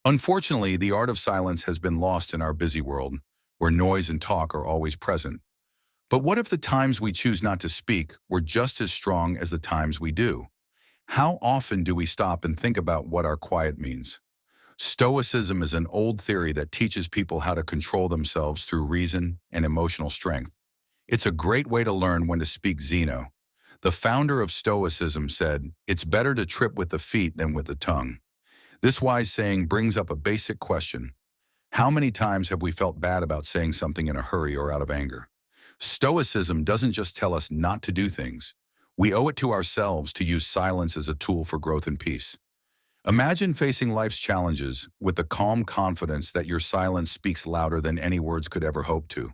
Unfortunately, the art of silence has been lost in our busy world, where noise and talk are always present. But what if the times we choose not to speak were just as strong as the times we do? How often do we stop and think about what our quiet means? Stoicism is an old theory that teaches people how to control themselves through reason and emotional strength. It's a great way to learn when to speak. Zeno, the founder of Stoicism, said, "It's better to trip with the feet than with the tongue." This wise saying brings up a basic question. How many times have we felt bad about saying something in a hurry or out of anger? Stoicism doesn't just tell us not to do things. We owe it to ourselves to use silence as a tool for growth and peace. Imagine facing life's challenges with the calm confidence that your silence speaks louder than any words could ever hope to.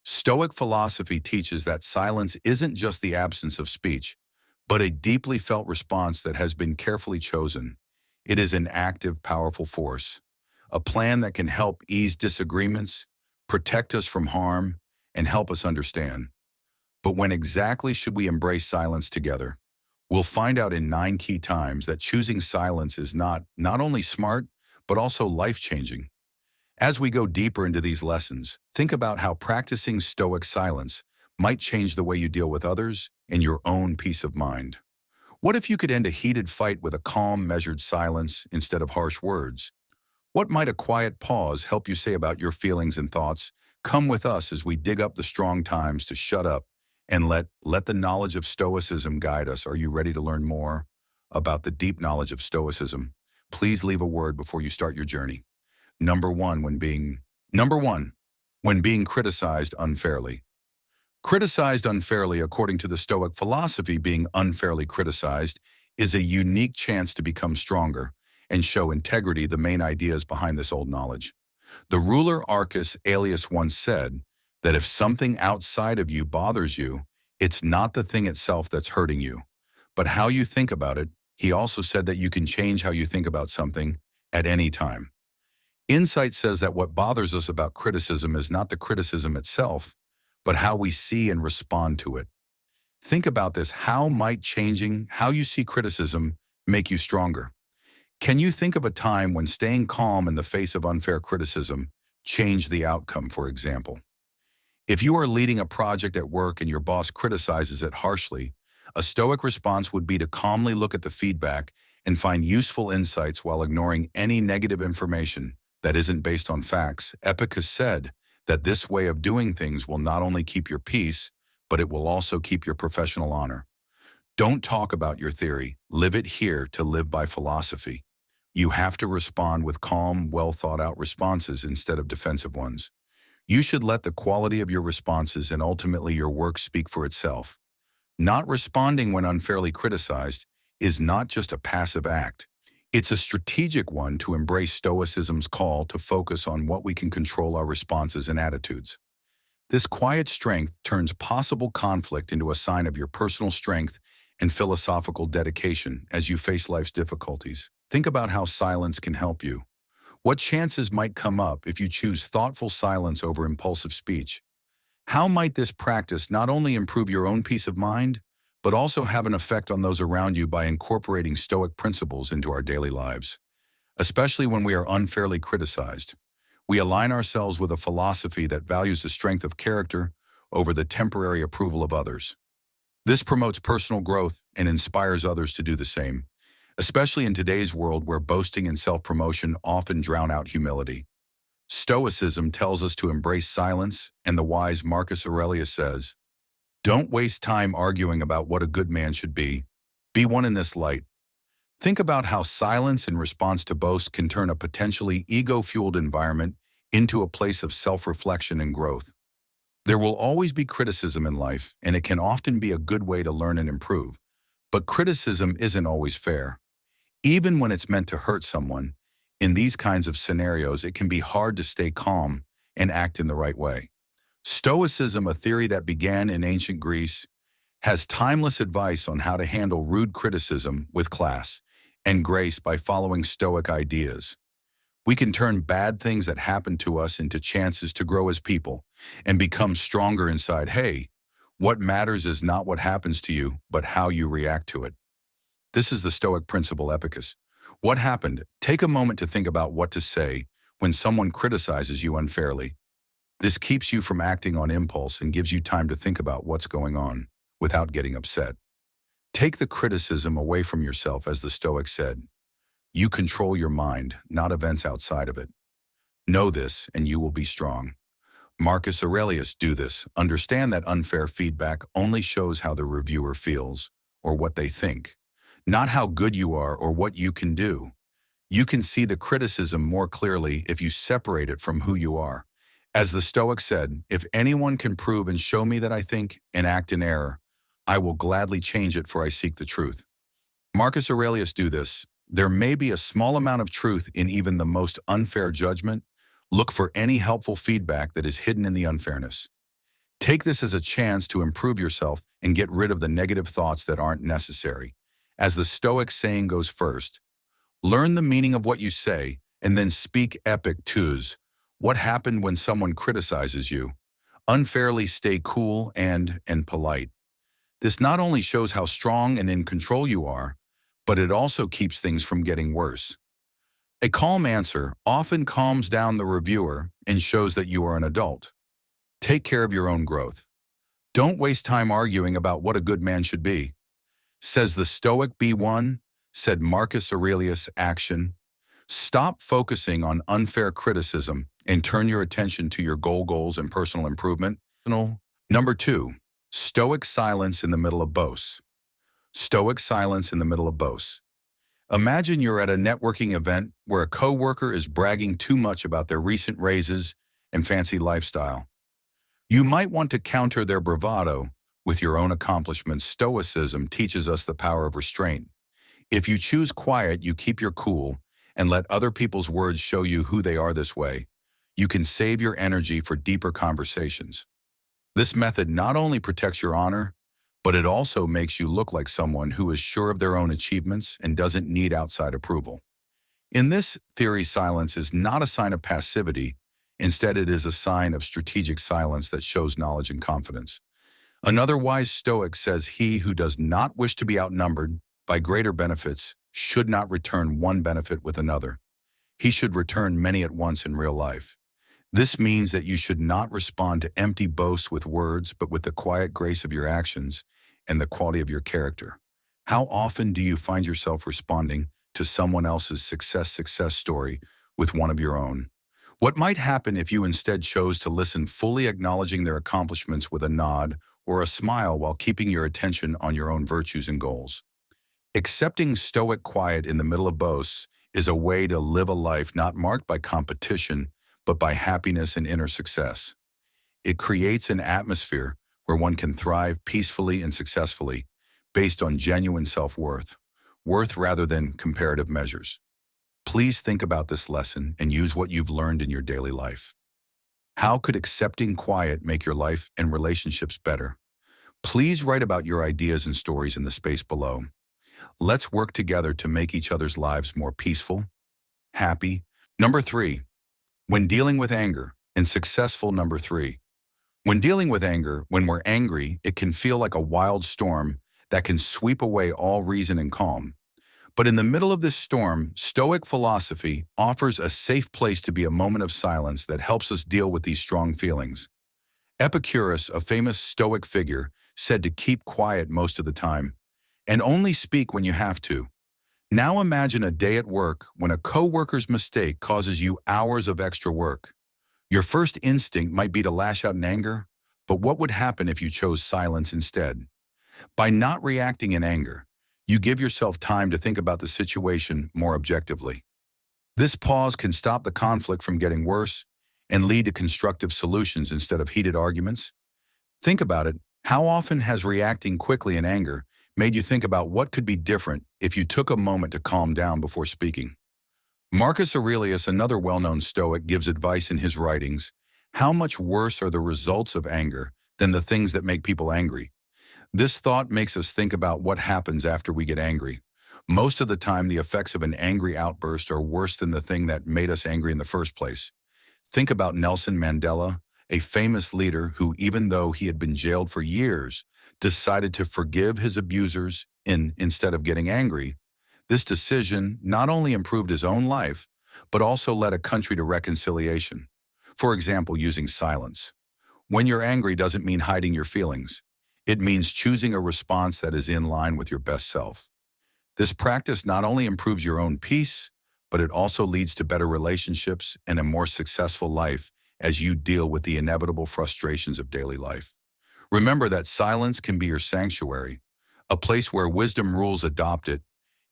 Stoic philosophy teaches that silence isn't just the absence of speech, but a deeply felt response that has been carefully chosen. It is an active, powerful force, a plan that can help ease disagreements, protect us from harm, and help us understand. But when exactly should we embrace silence together? We'll find out in 9 key times that choosing silence is not only smart, but also life-changing. As we go deeper into these lessons, think about how practicing Stoic silence might change the way you deal with others and your own peace of mind. What if you could end a heated fight with a calm, measured silence instead of harsh words? What might a quiet pause help you say about your feelings and thoughts? Come with us as we dig up the strong times to shut up and let the knowledge of Stoicism guide us. Are you ready to learn more about the deep knowledge of Stoicism? Please leave a word before you start your journey. Number one, number one, when being criticized unfairly. Criticized unfairly, according to the Stoic philosophy, being unfairly criticized is a unique chance to become stronger and show integrity, the main ideas behind this old knowledge. The ruler Marcus Aurelius once said that if something outside of you bothers you, it's not the thing itself that's hurting you, but how you think about it. He also said that you can change how you think about something at any time. Insight says that what bothers us about criticism is not the criticism itself, but how we see and respond to it. Think about this. How might changing how you see criticism make you stronger? Can you think of a time when staying calm in the face of unfair criticism changed the outcome, for example? If you are leading a project at work and your boss criticizes it harshly, a Stoic response would be to calmly look at the feedback and find useful insights while ignoring any negative information that isn't based on facts. Epicus said that this way of doing things will not only keep your peace, but it will also keep your professional honor. Don't talk about your theory, live it here to live by philosophy. You have to respond with calm, well-thought-out responses instead of defensive ones. You should let the quality of your responses and ultimately your work speak for itself. Not responding when unfairly criticized is not just a passive act. It's a strategic one to embrace Stoicism's call to focus on what we can control our responses and attitudes. This quiet strength turns possible conflict into a sign of your personal strength and philosophical dedication as you face life's difficulties. Think about how silence can help you. What chances might come up if you choose thoughtful silence over impulsive speech? How might this practice not only improve your own peace of mind, but also have an effect on those around you by incorporating Stoic principles into our daily lives? Especially when we are unfairly criticized, we align ourselves with a philosophy that values the strength of character over the temporary approval of others. This promotes personal growth and inspires others to do the same, especially in today's world where boasting and self-promotion often drown out humility. Stoicism tells us to embrace silence, and the wise Marcus Aurelius says, "Don't waste time arguing about what a good man should be. Be one in this light." Think about how silence in response to boast can turn a potentially ego-fueled environment into a place of self-reflection and growth. There will always be criticism in life, and it can often be a good way to learn and improve. But criticism isn't always fair. Even when it's meant to hurt someone, in these kinds of scenarios, it can be hard to stay calm and act in the right way. Stoicism, a theory that began in ancient Greece, has timeless advice on how to handle rude criticism with class and grace by following Stoic ideas. We can turn bad things that happen to us into chances to grow as people and become stronger inside. Hey, what matters is not what happens to you, but how you react to it. This is the Stoic principle, Epicus. What happened? Take a moment to think about what to say when someone criticizes you unfairly. This keeps you from acting on impulse and gives you time to think about what's going on without getting upset. Take the criticism away from yourself, as the Stoics said. You control your mind, not events outside of it. Know this, and you will be strong. Marcus Aurelius do this. Understand that unfair feedback only shows how the reviewer feels or what they think, not how good you are or what you can do. You can see the criticism more clearly if you separate it from who you are. As the Stoic said, if anyone can prove and show me that I think and act in error, I will gladly change it, for I seek the truth. Marcus Aurelius do this. There may be a small amount of truth in even the most unfair judgment. Look for any helpful feedback that is hidden in the unfairness. Take this as a chance to improve yourself and get rid of the negative thoughts that aren't necessary. As the Stoic saying goes, first, learn the meaning of what you say, and then speak epic twos. What happened when someone criticizes you? Unfairly, stay cool and polite. This not only shows how strong and in control you are, but it also keeps things from getting worse. A calm answer often calms down the reviewer and shows that you are an adult. Take care of your own growth. Don't waste time arguing about what a good man should be. Says the Stoic B1, said Marcus Aurelius, action. Stop focusing on unfair criticism and turn your attention to your goals and personal improvement. Number 2, Stoic silence in the middle of boasts. Stoic silence in the middle of boasts. Imagine you're at a networking event where a coworker is bragging too much about their recent raises and fancy lifestyle. You might want to counter their bravado with your own accomplishments. Stoicism teaches us the power of restraint. If you choose quiet, you keep your cool and let other people's words show you who they are. This way, you can save your energy for deeper conversations. This method not only protects your honor, but it also makes you look like someone who is sure of their own achievements and doesn't need outside approval. In this theory, silence is not a sign of passivity. Instead, it is a sign of strategic silence that shows knowledge and confidence. Another wise Stoic says, he who does not wish to be outnumbered by greater benefits should not return one benefit with another. He should return many at once in real life. This means that you should not respond to empty boasts with words, but with the quiet grace of your actions and the quality of your character. How often do you find yourself responding to someone else's success story with one of your own? What might happen if you instead chose to listen, fully acknowledging their accomplishments with a nod or a smile while keeping your attention on your own virtues and goals? Accepting Stoic quiet in the middle of boasts is a way to live a life not marked by competition, but by happiness and inner success. It creates an atmosphere where one can thrive peacefully and successfully based on genuine self-worth, worth rather than comparative measures. Please think about this lesson and use what you've learned in your daily life. How could accepting quiet make your life and relationships better? Please write about your ideas and stories in the space below. Let's work together to make each other's lives more peaceful, happy. Number 3, when dealing with anger and successful. Number 3, when dealing with anger, when we're angry, it can feel like a wild storm that can sweep away all reason and calm. But in the middle of this storm, Stoic philosophy offers a safe place to be, a moment of silence that helps us deal with these strong feelings. Epicurus, a famous Stoic figure, said to keep quiet most of the time and only speak when you have to. Now imagine a day at work when a coworker's mistake causes you hours of extra work. Your first instinct might be to lash out in anger, but what would happen if you chose silence instead? By not reacting in anger, you give yourself time to think about the situation more objectively. This pause can stop the conflict from getting worse and lead to constructive solutions instead of heated arguments. Think about it. How often has reacting quickly in anger made you think about what could be different if you took a moment to calm down before speaking? Marcus Aurelius, another well-known Stoic, gives advice in his writings. How much worse are the results of anger than the things that make people angry? This thought makes us think about what happens after we get angry. Most of the time, the effects of an angry outburst are worse than the thing that made us angry in the first place. Think about Nelson Mandela, a famous leader who, even though he had been jailed for years, decided to forgive his abusers instead of getting angry. This decision not only improved his own life, but also led a country to reconciliation. For example, using silence. When you're angry doesn't mean hiding your feelings. It means choosing a response that is in line with your best self. This practice not only improves your own peace, but it also leads to better relationships and a more successful life as you deal with the inevitable frustrations of daily life. Remember that silence can be your sanctuary, a place where wisdom rules adopt it,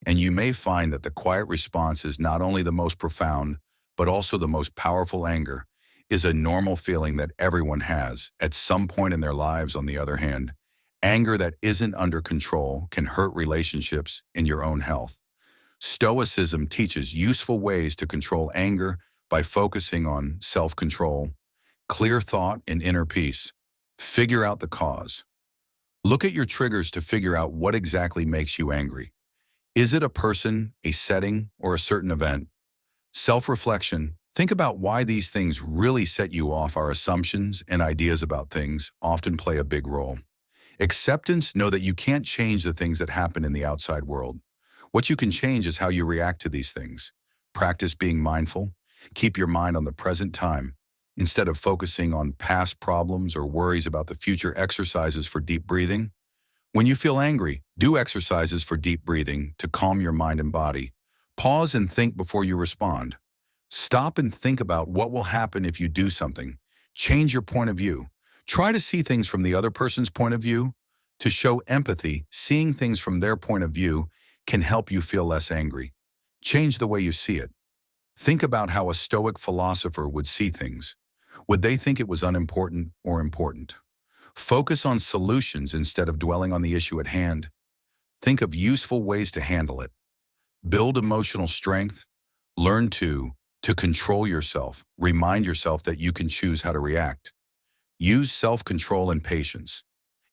and you may find that the quiet response is not only the most profound, but also the most powerful. Anger is a normal feeling that everyone has at some point in their lives. On the other hand, anger that isn't under control can hurt relationships and your own health. Stoicism teaches useful ways to control anger by focusing on self-control, clear thought, and inner peace. Figure out the cause. Look at your triggers to figure out what exactly makes you angry. Is it a person, a setting, or a certain event? Self-reflection. Think about why these things really set you off. Our assumptions and ideas about things often play a big role. Acceptance. Know that you can't change the things that happen in the outside world. What you can change is how you react to these things. Practice being mindful. Keep your mind on the present time. Instead of focusing on past problems or worries about the future, exercises for deep breathing. When you feel angry, do exercises for deep breathing to calm your mind and body. Pause and think before you respond. Stop and think about what will happen if you do something. Change your point of view. Try to see things from the other person's point of view. To show empathy, seeing things from their point of view can help you feel less angry. Change the way you see it. Think about how a Stoic philosopher would see things. Would they think it was unimportant or important? Focus on solutions instead of dwelling on the issue at hand. Think of useful ways to handle it. Build emotional strength. Learn to control yourself. Remind yourself that you can choose how to react. Use self-control and patience.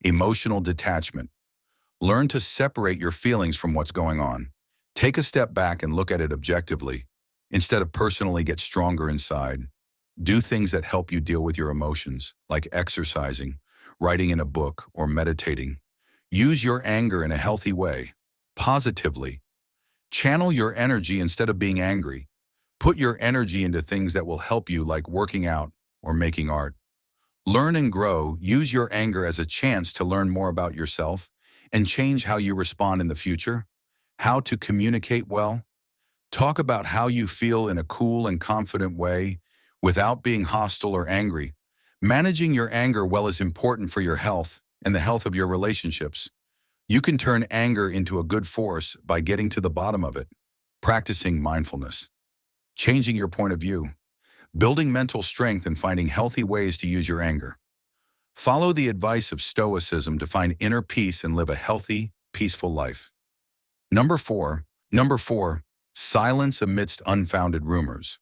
Emotional detachment. Learn to separate your feelings from what's going on. Take a step back and look at it objectively. Instead of personally, get stronger inside. Do things that help you deal with your emotions, like exercising, writing in a book, or meditating. Use your anger in a healthy way, positively. Channel your energy instead of being angry. Put your energy into things that will help you, like working out or making art. Learn and grow. Use your anger as a chance to learn more about yourself and change how you respond in the future. How to communicate well. Talk about how you feel in a cool and confident way without being hostile or angry. Managing your anger well is important for your health and the health of your relationships. You can turn anger into a good force by getting to the bottom of it. Practicing mindfulness. Changing your point of view. Building mental strength and finding healthy ways to use your anger. Follow the advice of Stoicism to find inner peace and live a healthy, peaceful life. Number four, silence amidst unfounded rumors.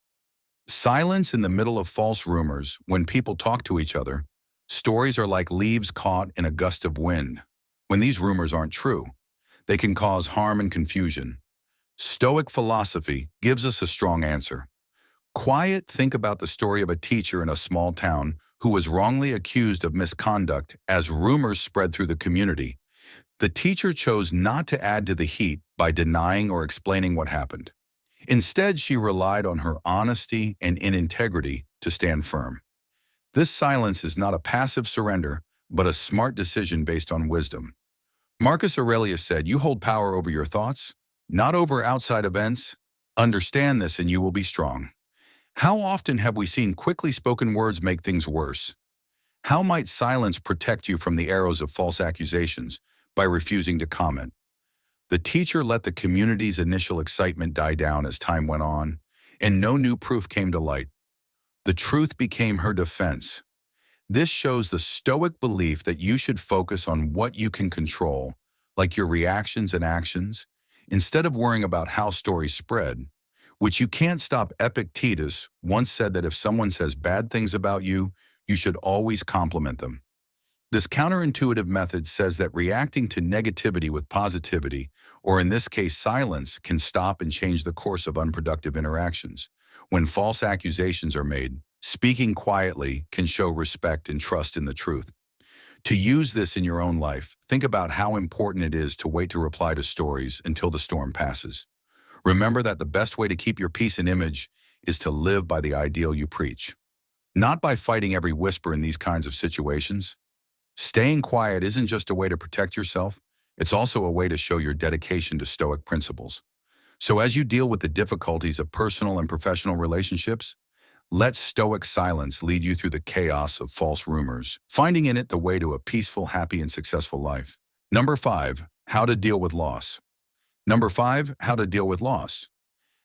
Silence in the middle of false rumors. When people talk to each other, stories are like leaves caught in a gust of wind. When these rumors aren't true, they can cause harm and confusion. Stoic philosophy gives us a strong answer. Quiet. Think about the story of a teacher in a small town who was wrongly accused of misconduct. As rumors spread through the community, the teacher chose not to add to the heat by denying or explaining what happened. Instead, she relied on her honesty and integrity to stand firm. This silence is not a passive surrender, but a smart decision based on wisdom. Marcus Aurelius said, "You hold power over your thoughts, not over outside events. Understand this and you will be strong." How often have we seen quickly spoken words make things worse? How might silence protect you from the arrows of false accusations? By refusing to comment. The teacher let the community's initial excitement die down as time went on, and no new proof came to light. The truth became her defense. This shows the Stoic belief that you should focus on what you can control, like your reactions and actions, instead of worrying about how stories spread, which you can't stop. Epictetus once said that if someone says bad things about you, you should always compliment them. This counterintuitive method says that reacting to negativity with positivity, or in this case silence, can stop and change the course of unproductive interactions. When false accusations are made, speaking quietly can show respect and trust in the truth. To use this in your own life, think about how important it is to wait to reply to stories until the storm passes. Remember that the best way to keep your peace and image is to live by the ideal you preach, not by fighting every whisper in these kinds of situations. Staying quiet isn't just a way to protect yourself, it's also a way to show your dedication to Stoic principles. So as you deal with the difficulties of personal and professional relationships, let Stoic silence lead you through the chaos of false rumors, finding in it the way to a peaceful, happy, and successful life. Number 5, how to deal with loss. Number 5, how to deal with loss.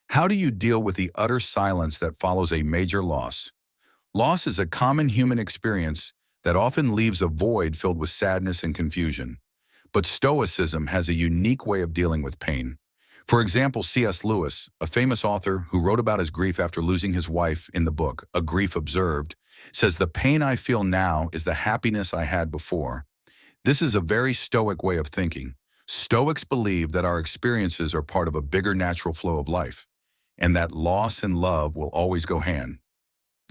How do you deal with the utter silence that follows a major loss? Loss is a common human experience that often leaves a void filled with sadness and confusion. But Stoicism has a unique way of dealing with pain. For example, C.S. Lewis, a famous author who wrote about his grief after losing his wife in the book, A Grief Observed, says, "The pain I feel now is the happiness I had before." This is a very Stoic way of thinking. Stoics believe that our experiences are part of a bigger natural flow of life, and that loss and love will always go hand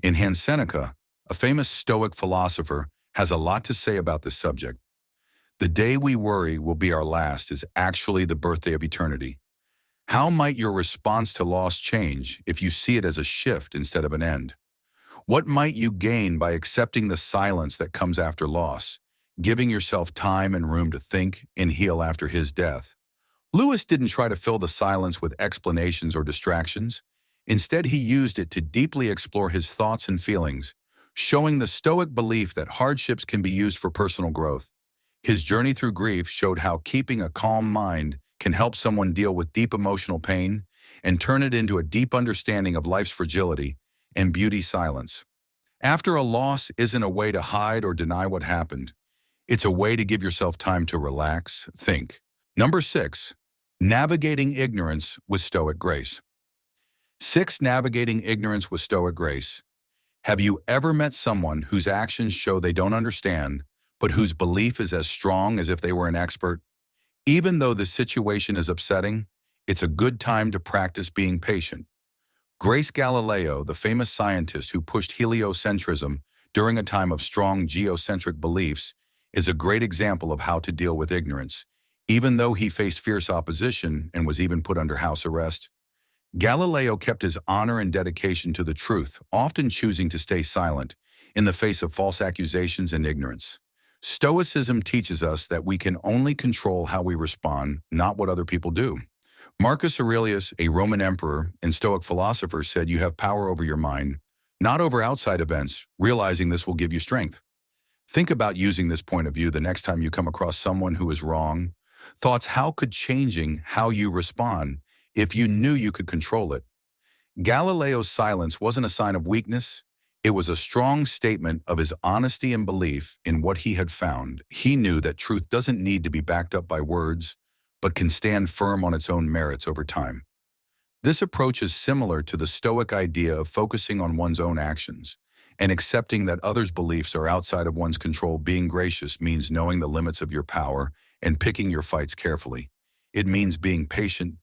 in hand. Seneca, a famous Stoic philosopher, has a lot to say about this subject. "The day we worry will be our last is actually the birthday of eternity." How might your response to loss change if you see it as a shift instead of an end? What might you gain by accepting the silence that comes after loss, giving yourself time and room to think and heal after his death? Lewis didn't try to fill the silence with explanations or distractions. Instead, he used it to deeply explore his thoughts and feelings, showing the Stoic belief that hardships can be used for personal growth. His journey through grief showed how keeping a calm mind can help someone deal with deep emotional pain and turn it into a deep understanding of life's fragility and beauty. Silence after a loss isn't a way to hide or deny what happened. It's a way to give yourself time to relax, think. Number 6, navigating ignorance with Stoic grace. 6. Navigating ignorance with Stoic grace. Have you ever met someone whose actions show they don't understand, but whose belief is as strong as if they were an expert? Even though the situation is upsetting, it's a good time to practice being patient. Grace Galileo, the famous scientist who pushed heliocentrism during a time of strong geocentric beliefs, is a great example of how to deal with ignorance, even though he faced fierce opposition and was even put under house arrest. Galileo kept his honor and dedication to the truth, often choosing to stay silent in the face of false accusations and ignorance. Stoicism teaches us that we can only control how we respond, not what other people do. Marcus Aurelius, a Roman emperor and Stoic philosopher, said you have power over your mind, not over outside events. Realizing this will give you strength. Think about using this point of view the next time you come across someone who is wrong. Thoughts: how could changing how you respond if you knew you could control it? Galileo's silence wasn't a sign of weakness. It was a strong statement of his honesty and belief in what he had found. He knew that truth doesn't need to be backed up by words, but can stand firm on its own merits over time. This approach is similar to the Stoic idea of focusing on one's own actions and accepting that others' beliefs are outside of one's control. Being gracious means knowing the limits of your power and picking your fights carefully. It means being patient,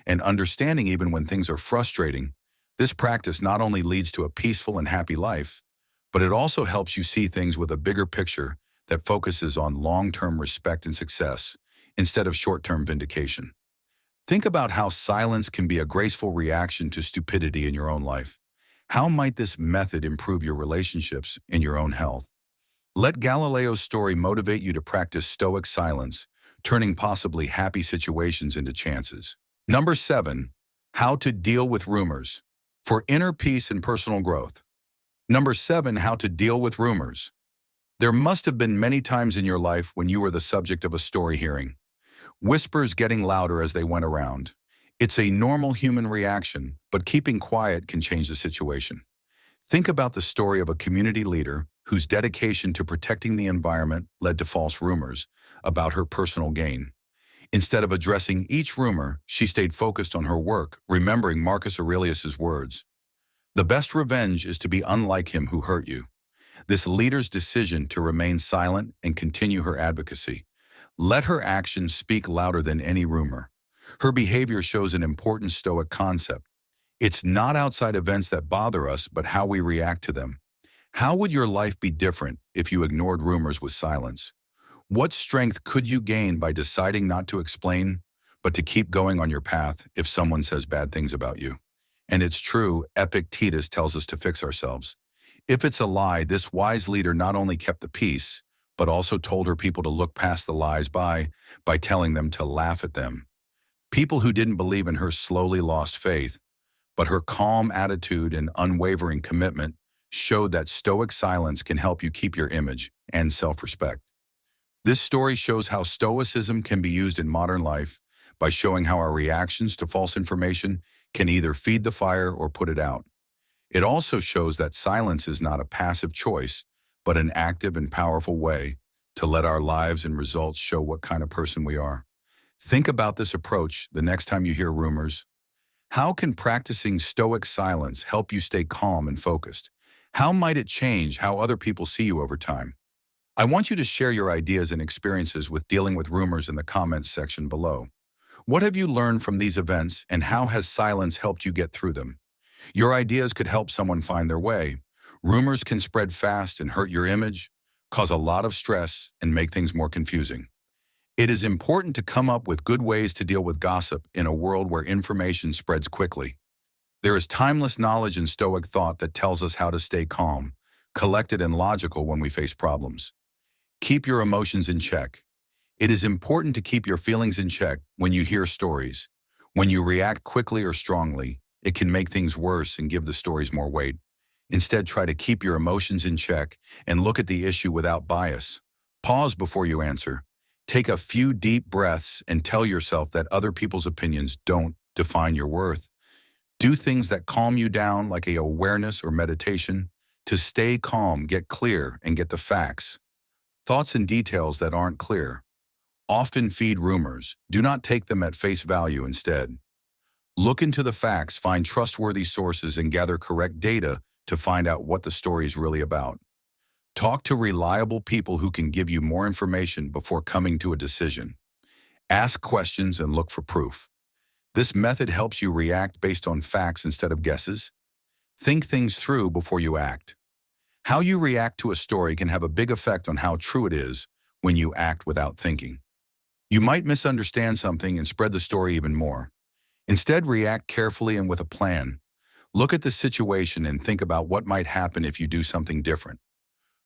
and understanding even when things are frustrating. This practice not only leads to a peaceful and happy life, but it also helps you see things with a bigger picture that focuses on long-term respect and success instead of short-term vindication. Think about how silence can be a graceful reaction to stupidity in your own life. How might this method improve your relationships and your own health? Let Galileo's story motivate you to practice Stoic silence, turning possibly happy situations into chances. Number 7, how to deal with rumors. For inner peace and personal growth. Number 7, how to deal with rumors. There must have been many times in your life when you were the subject of a story hearing. Whispers getting louder as they went around. It's a normal human reaction, but keeping quiet can change the situation. Think about the story of a community leader whose dedication to protecting the environment led to false rumors about her personal gain. Instead of addressing each rumor, she stayed focused on her work, remembering Marcus Aurelius's words. The best revenge is to be unlike him who hurt you. This leader's decision to remain silent and continue her advocacy. Let her actions speak louder than any rumor. Her behavior shows an important Stoic concept. It's not outside events that bother us, but how we react to them. How would your life be different if you ignored rumors with silence? What strength could you gain by deciding not to explain, but to keep going on your path if someone says bad things about you. And it's true, Epictetus tells us to fix ourselves. If it's a lie, this wise leader not only kept the peace, but also told her people to look past the lies by telling them to laugh at them. People who didn't believe in her slowly lost faith, but her calm attitude and unwavering commitment showed that Stoic silence can help you keep your image and self-respect. This story shows how Stoicism can be used in modern life by showing how our reactions to false information can either feed the fire or put it out. It also shows that silence is not a passive choice, but an active and powerful way to let our lives and results show what kind of person we are. Think about this approach the next time you hear rumors. How can practicing Stoic silence help you stay calm and focused? How might it change how other people see you over time? I want you to share your ideas and experiences with dealing with rumors in the comments section below. What have you learned from these events, and how has silence helped you get through them? Your ideas could help someone find their way. Rumors can spread fast and hurt your image, cause a lot of stress, and make things more confusing. It is important to come up with good ways to deal with gossip in a world where information spreads quickly. There is timeless knowledge in Stoic thought that tells us how to stay calm, collected, and logical when we face problems. Keep your emotions in check. It is important to keep your feelings in check when you hear stories. When you react quickly or strongly, it can make things worse and give the stories more weight. Instead, try to keep your emotions in check and look at the issue without bias. Pause before you answer. Take a few deep breaths and tell yourself that other people's opinions don't define your worth. Do things that calm you down, like a awareness or meditation. To stay calm, get clear and get the facts. Thoughts and details that aren't clear often feed rumors. Do not take them at face value instead. Look into the facts, find trustworthy sources, and gather correct data to find out what the story is really about. Talk to reliable people who can give you more information before coming to a decision. Ask questions and look for proof. This method helps you react based on facts instead of guesses. Think things through before you act. How you react to a story can have a big effect on how true it is when you act without thinking. You might misunderstand something and spread the story even more. Instead, react carefully and with a plan. Look at the situation and think about what might happen if you do something different.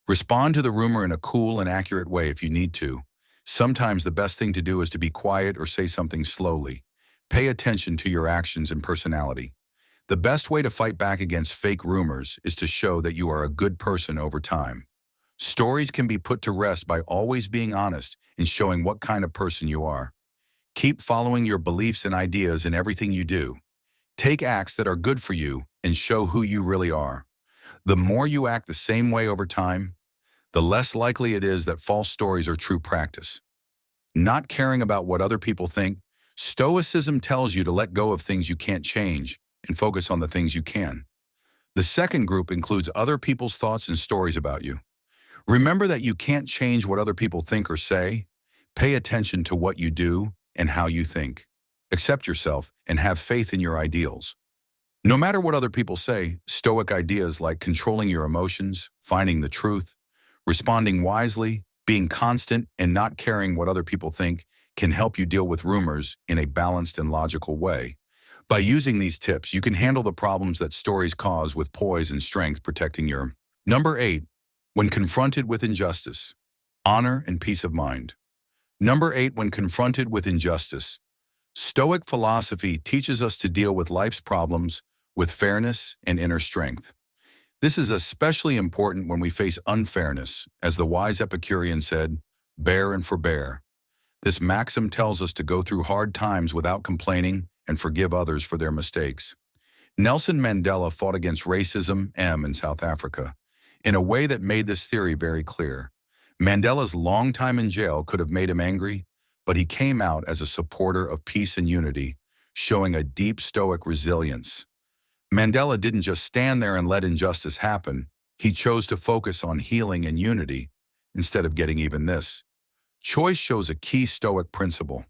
Respond to the rumor in a cool and accurate way if you need to. Sometimes the best thing to do is to be quiet or say something slowly. Pay attention to your actions and personality. The best way to fight back against fake rumors is to show that you are a good person over time. Stories can be put to rest by always being honest and showing what kind of person you are. Keep following your beliefs and ideas in everything you do. Take acts that are good for you and show who you really are. The more you act the same way over time, the less likely it is that false stories are true practice. Not caring about what other people think, Stoicism tells you to let go of things you can't change and focus on the things you can. The second group includes other people's thoughts and stories about you. Remember that you can't change what other people think or say. Pay attention to what you do and how you think. Accept yourself and have faith in your ideals. No matter what other people say, Stoic ideas like controlling your emotions, finding the truth, responding wisely, being constant, and not caring what other people think can help you deal with rumors in a balanced and logical way. By using these tips, you can handle the problems that stories cause with poise and strength, protecting your. Number 8. When confronted with injustice, honor and peace of mind. Number 8. When confronted with injustice, Stoic philosophy teaches us to deal with life's problems with fairness and inner strength. This is especially important when we face unfairness. As the wise Epicurean said, bear and forbear. This maxim tells us to go through hard times without complaining and forgive others for their mistakes. Nelson Mandela fought against racism in South Africa in a way that made this theory very clear. Mandela's long time in jail could have made him angry, but he came out as a supporter of peace and unity, showing a deep Stoic resilience. Mandela didn't just stand there and let injustice happen. He chose to focus on healing and unity instead of getting even. This choice shows a key Stoic principle.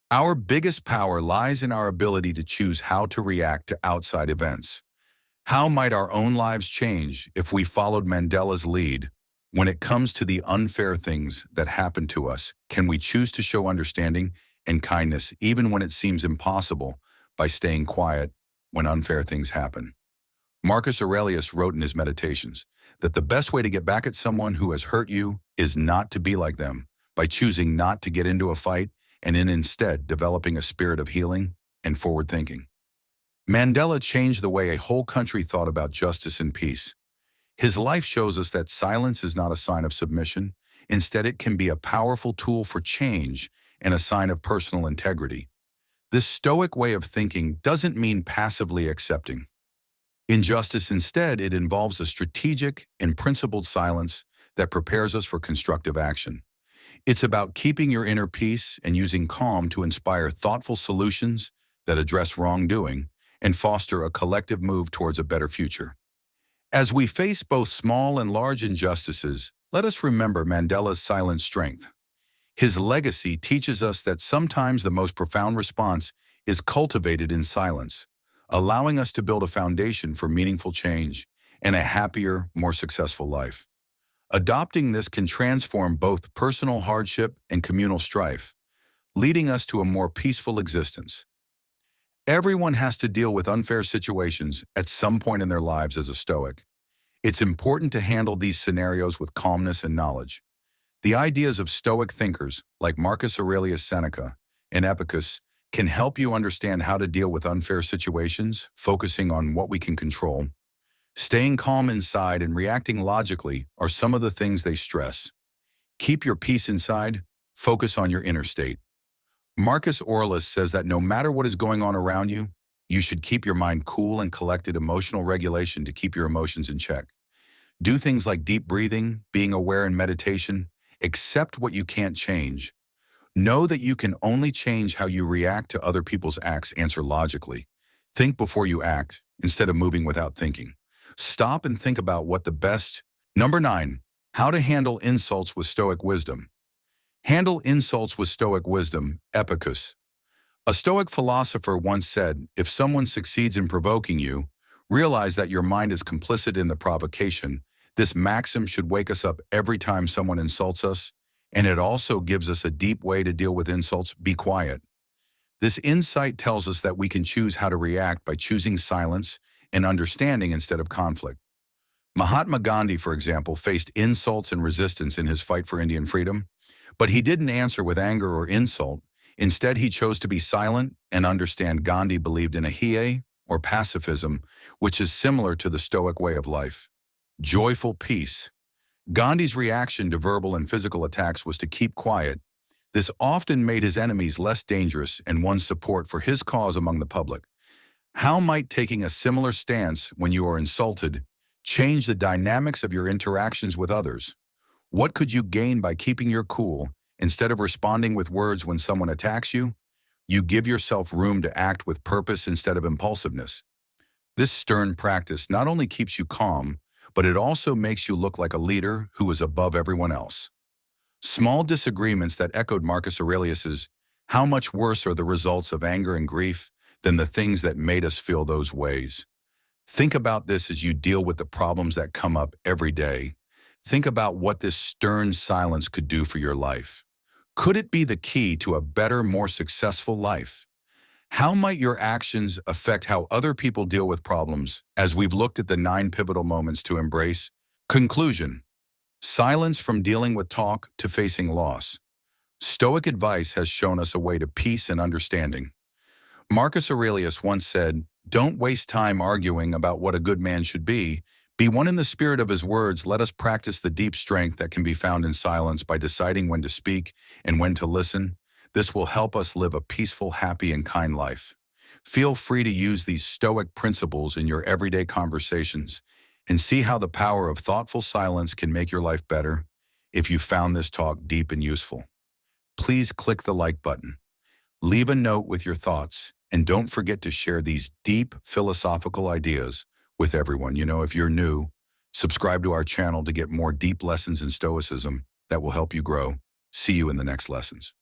Our biggest power lies in our ability to choose how to react to outside events. How might our own lives change if we followed Mandela's lead? When it comes to the unfair things that happen to us, can we choose to show understanding and kindness even when it seems impossible by staying quiet when unfair things happen. Marcus Aurelius wrote in his Meditations that the best way to get back at someone who has hurt you is not to be like them, by choosing not to get into a fight and in instead developing a spirit of healing and forward thinking. Mandela changed the way a whole country thought about justice and peace. His life shows us that silence is not a sign of submission. Instead, it can be a powerful tool for change and a sign of personal integrity. This Stoic way of thinking doesn't mean passively accepting injustice. Instead, it involves a strategic and principled silence that prepares us for constructive action. It's about keeping your inner peace and using calm to inspire thoughtful solutions that address wrongdoing and foster a collective move towards a better future. As we face both small and large injustices, let us remember Mandela's silent strength. His legacy teaches us that sometimes the most profound response is cultivated in silence, allowing us to build a foundation for meaningful change and a happier, more successful life. Adopting this can transform both personal hardship and communal strife, leading us to a more peaceful existence. Everyone has to deal with unfair situations at some point in their lives as a Stoic. It's important to handle these scenarios with calmness and knowledge. The ideas of Stoic thinkers like Marcus Aurelius Seneca and Epictetus can help you understand how to deal with unfair situations, focusing on what we can control. Staying calm inside and reacting logically are some of the things they stress. Keep your peace inside, focus on your inner state. Marcus Aurelius says that no matter what is going on around you, you should keep your mind cool and collected. Emotional regulation to keep your emotions in check. Do things like deep breathing, being aware in meditation. Accept what you can't change. Know that you can only change how you react to other people's acts. Answer logically. Think before you act, instead of moving without thinking. Stop and think about what the best. Number 9. How to handle insults with Stoic wisdom. Handle insults with Stoic wisdom. Epictetus. A Stoic philosopher once said, if someone succeeds in provoking you, realize that your mind is complicit in the provocation. This maxim should wake us up every time someone insults us, and it also gives us a deep way to deal with insults. Be quiet. This insight tells us that we can choose how to react by choosing silence and understanding instead of conflict. Mahatma Gandhi, for example, faced insults and resistance in his fight for Indian freedom, but he didn't answer with anger or insult. Instead, he chose to be silent and understand. Gandhi believed in ahimsa, or pacifism, which is similar to the Stoic way of life. Joyful peace. Gandhi's reaction to verbal and physical attacks was to keep quiet. This often made his enemies less dangerous and won support for his cause among the public. How might taking a similar stance when you are insulted change the dynamics of your interactions with others? What could you gain by keeping your cool instead of responding with words when someone attacks you? You give yourself room to act with purpose instead of impulsiveness. This stern practice not only keeps you calm, but it also makes you look like a leader who is above everyone else. Small disagreements that echoed Marcus Aurelius's, how much worse are the results of anger and grief than the things that made us feel those ways. Think about this as you deal with the problems that come up every day. Think about what this stern silence could do for your life. Could it be the key to a better, more successful life? How might your actions affect how other people deal with problems, as we've looked at the 9 pivotal moments to embrace? Conclusion. Silence from dealing with talk to facing loss. Stoic advice has shown us a way to peace and understanding. Marcus Aurelius once said, "Don't waste time arguing about what a good man should be. Be one in the spirit of his words." Let us practice the deep strength that can be found in silence by deciding when to speak and when to listen. This will help us live a peaceful, happy, and kind life. Feel free to use these Stoic principles in your everyday conversations and see how the power of thoughtful silence can make your life better. If you found this talk deep and useful, please click the like button. Leave a note with your thoughts, and don't forget to share these deep philosophical ideas with everyone. If you're new, subscribe to our channel to get more deep lessons in Stoicism that will help you grow. See you in the next lessons.